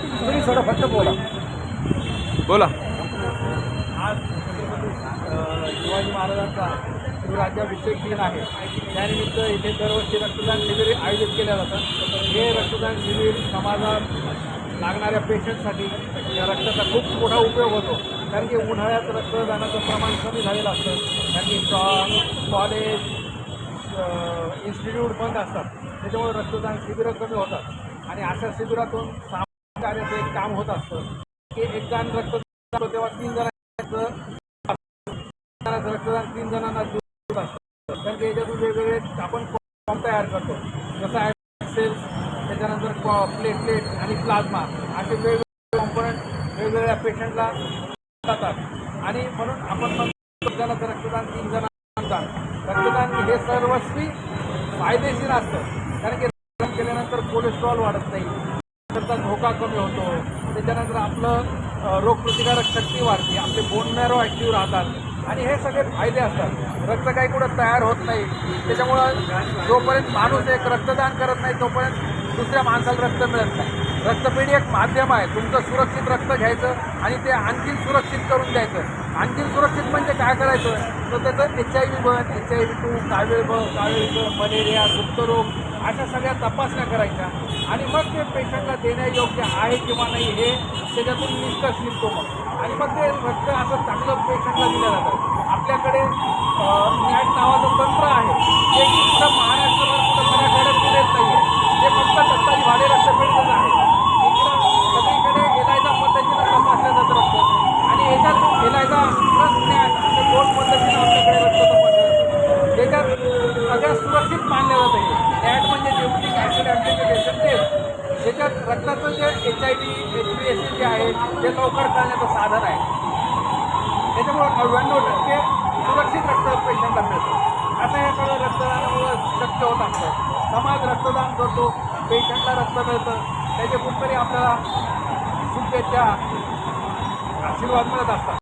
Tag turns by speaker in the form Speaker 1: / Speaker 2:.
Speaker 1: तुम्ही थोडं फक्त बोला.
Speaker 2: बोला.
Speaker 1: आज छत्रपती शिवाजी महाराजांचा शिवराज्याभिषेक दिन आहे. त्यानिमित्त इथे दरवर्षी रक्तदान शिबिर आयोजित केलं जातं. हे रक्तदान शिबिर समाजात लागणाऱ्या पेशंटसाठी या रक्ताचा खूप मोठा उपयोग होतो. कारण की उन्हाळ्यात रक्तदानाचं प्रमाण कमी झालेलं असतं. कारण की कॉलेज इन्स्टिट्यूट बंद असतात. त्याच्यामुळे रक्तदान शिबिरं कमी होतात आणि अशा शिबिरातून सामाजिक कार्याचं एक काम होत असतं की एक जण रक्तदान होतं तेव्हा 3 जणांचं रक्तदान 3 जणांना देत असतं. कारण की याच्यातून वेगवेगळे आपण फॉर्म तयार करतो. जसं आहे सेल्स, त्याच्यानंतर प्लेटलेट आणि प्लाझ्मा असे वेगवेगळे कॉम्पोनंट वेगवेगळ्या पेशंटला जातात आणि म्हणून आपण जणांचं रक्तदान 3 जणांना रक्तदान हे सर्वस्वी फायदेशीर असतं. कारण की रक्तदान केल्यानंतर कोलेस्ट्रॉल वाढत नाही, त्याचा धोका कमी होतो. त्याच्यानंतर आपलं रोगप्रतिकारक शक्ती वाढते, आपले बोन मॅरो ॲक्टिव्ह राहतात आणि हे सगळे फायदे असतात. रक्त काही कुठं तयार होत नाही. त्याच्यामुळं जोपर्यंत माणूस एक रक्तदान करत नाही तोपर्यंत दुसऱ्या माणसाला रक्त मिळत नाही. रक्तपेढी एक माध्यम आहे. तुमचं सुरक्षित रक्त घ्यायचं आणि ते आणखी सुरक्षित करून द्यायचं. आणखी सुरक्षित म्हणजे काय करायचं तर त्याचं HIV बन, HIV-2, कावीळ, मलेरिया, गुप्तरोग अशा सगळ्या तपासण्या करायच्या आणि मग ते पेशंटला देण्यायोग्य आहे किंवा नाही हे त्याच्यातून निष्कर्ष निघतो आणि मग ते रक्त असं चांगलं पेशंटला दिलं जातं. आपल्याकडे नॅट नावाचं तंत्र आहे जे की कुठं महाराष्ट्रभर कुठं मराठवाड्यात दिलेच नाही आहे. ते फक्त दत्ताजी भाडे रक्तपेढीचंच आहे. इकडं सगळीकडे एलायझा पद्धतीनं तपासलं जातं रक्त आणि याच्यात एलायझा प्लस नॅट असे 2 पद्धतीनं आपल्याकडे रक्त तपासलं जातं. त्याच्यात सगळ्यात सुरक्षित मानलं जातं. नॅट म्हणजे न्यूक्लिक ॲसिड ॲम्प्लिफिकेशन टेस्ट. त्याच्यात रक्ताचं जे HIV, HbA जे आहे ते लवकर कळण्याचं साधन आहे. त्याच्यामुळं 99% सुरक्षित रक्त पेशंटला मिळतं. असं हे सगळं रक्तदानामुळं शक्य होत असतं. समाज रक्तदान करतो, पेशंटला रक्त मिळतं, त्याचे कुठतरी आपल्याला शुद्धेच्या आशीर्वाद मिळत असतात.